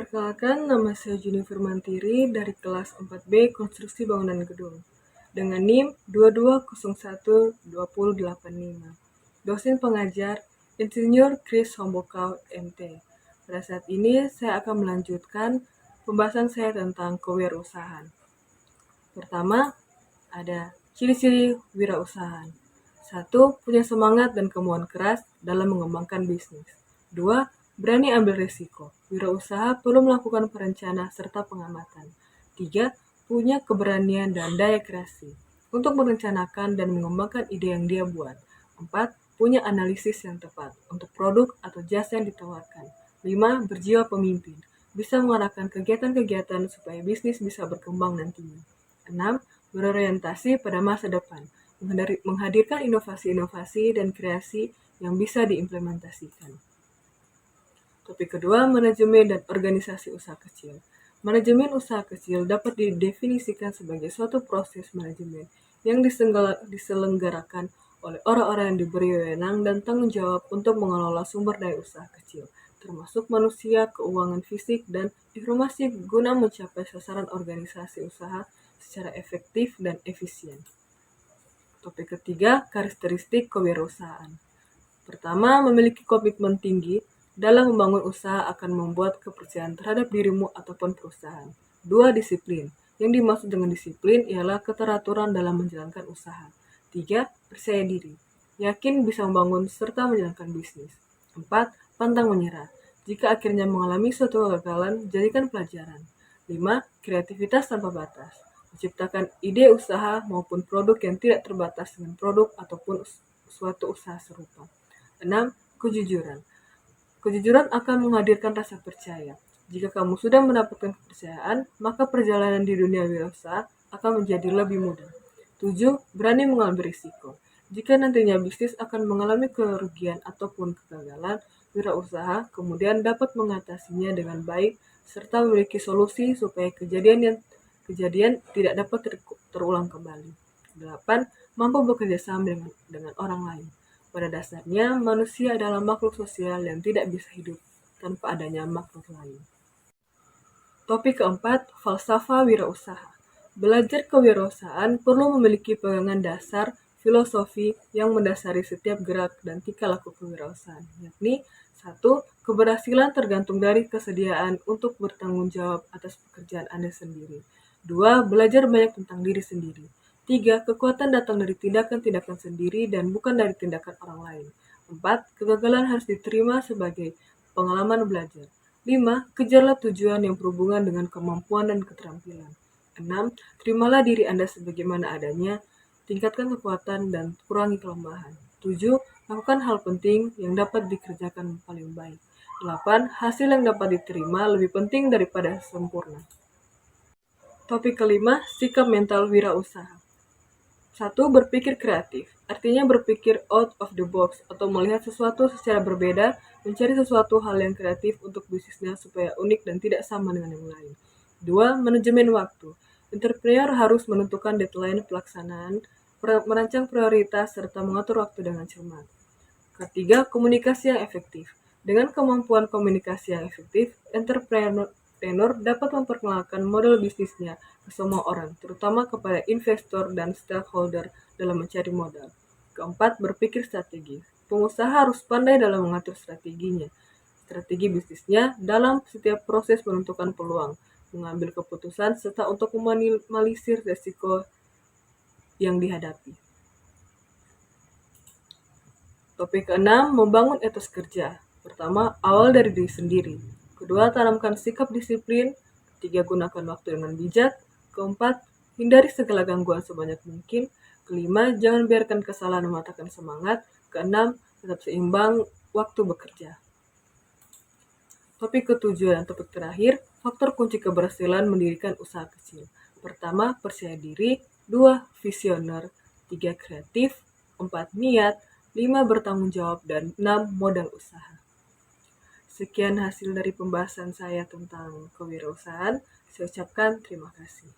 Perkenalkan, nama saya Junifer Mantiri dari kelas 4B Konstruksi Bangunan Gedung dengan NIM 22012085. Dosen pengajar Insinyur Chris Hombokau MT. Pada saat ini saya akan melanjutkan pembahasan saya tentang kewirausahaan. Pertama, ada ciri-ciri wirausahaan. 1. Punya semangat dan kemauan keras dalam mengembangkan bisnis. 2. Berani ambil risiko. Wirausaha perlu melakukan perencanaan serta pengamatan. 3. Punya keberanian dan daya kreasi untuk merencanakan dan mengembangkan ide yang dia buat. 4. Punya analisis yang tepat untuk produk atau jasa yang ditawarkan. 5. Berjiwa pemimpin. Bisa mengarahkan kegiatan-kegiatan supaya bisnis bisa berkembang nantinya. 6. Berorientasi pada masa depan, menghadirkan inovasi-inovasi dan kreasi yang bisa diimplementasikan. Topik kedua, manajemen dan organisasi usaha kecil. Manajemen usaha kecil dapat didefinisikan sebagai suatu proses manajemen yang diselenggarakan oleh orang-orang yang diberi wewenang dan tanggung jawab untuk mengelola sumber daya usaha kecil, termasuk manusia, keuangan fisik, dan informasi guna mencapai sasaran organisasi usaha secara efektif dan efisien. Topik ketiga, karakteristik kewirausahaan. Pertama, memiliki komitmen tinggi dalam membangun usaha akan membuat kepercayaan terhadap dirimu ataupun perusahaan. 2. Disiplin. Yang dimaksud dengan disiplin ialah keteraturan dalam menjalankan usaha. 3. Percaya diri. Yakin bisa membangun serta menjalankan bisnis. 4. Pantang menyerah. Jika akhirnya mengalami suatu kegagalan, jadikan pelajaran. 5. Kreativitas tanpa batas. Menciptakan ide usaha maupun produk yang tidak terbatas dengan produk ataupun suatu usaha serupa. 6. Kejujuran. Kejujuran akan menghadirkan rasa percaya. Jika kamu sudah mendapatkan kepercayaan, maka perjalanan di dunia wirausaha akan menjadi lebih mudah. 7. Berani mengambil risiko. Jika nantinya bisnis akan mengalami kerugian ataupun kegagalan, wirausaha kemudian dapat mengatasinya dengan baik serta memiliki solusi supaya kejadian tidak dapat terulang kembali. 8. Mampu bekerja sama dengan orang lain. Pada dasarnya, manusia adalah makhluk sosial yang tidak bisa hidup tanpa adanya makhluk lain. Topik keempat, falsafah wirausaha. Belajar kewirausahaan perlu memiliki pegangan dasar filosofi yang mendasari setiap gerak dan tingkah laku kewirausahaan, yakni 1. Keberhasilan tergantung dari kesediaan untuk bertanggung jawab atas pekerjaan Anda sendiri. 2. Belajar banyak tentang diri sendiri. 3. Kekuatan datang dari tindakan-tindakan sendiri dan bukan dari tindakan orang lain. 4. Kegagalan harus diterima sebagai pengalaman belajar. 5. Kejarlah tujuan yang berhubungan dengan kemampuan dan keterampilan. 6. Terimalah diri Anda sebagaimana adanya, tingkatkan kekuatan dan kurangi kelemahan. 7. Lakukan hal penting yang dapat dikerjakan paling baik. 8. Hasil yang dapat diterima lebih penting daripada sempurna. Topik kelima, sikap mental wirausaha. 1. Berpikir kreatif, artinya berpikir out of the box atau melihat sesuatu secara berbeda, mencari sesuatu hal yang kreatif untuk bisnisnya supaya unik dan tidak sama dengan yang lain. 2. Manajemen waktu, entrepreneur harus menentukan deadline pelaksanaan, merancang prioritas, serta mengatur waktu dengan cermat. Ketiga, komunikasi yang efektif. Dengan kemampuan komunikasi yang efektif, entrepreneur dapat memperkenalkan model bisnisnya ke semua orang, terutama kepada investor dan stakeholder dalam mencari modal. Keempat, berpikir strategi. Pengusaha harus pandai dalam mengatur strategi bisnisnya dalam setiap proses menentukan peluang, mengambil keputusan, serta untuk meminimalisir resiko yang dihadapi. Topik keenam, membangun etos kerja. Pertama, awal dari diri sendiri. Kedua, tanamkan sikap disiplin. Ketiga, gunakan waktu dengan bijak. Keempat, hindari segala gangguan sebanyak mungkin. Kelima, jangan biarkan kesalahan mematahkan semangat. Keenam, tetap seimbang waktu bekerja. Topik ketujuh dan topik terakhir, faktor kunci keberhasilan mendirikan usaha kecil. Pertama, percaya diri. 2. Visioner. 3. Kreatif. 4. Niat. 5. Bertanggung jawab. Dan 6. Modal usaha. Sekian hasil dari pembahasan saya tentang kewirausahaan. Saya ucapkan terima kasih.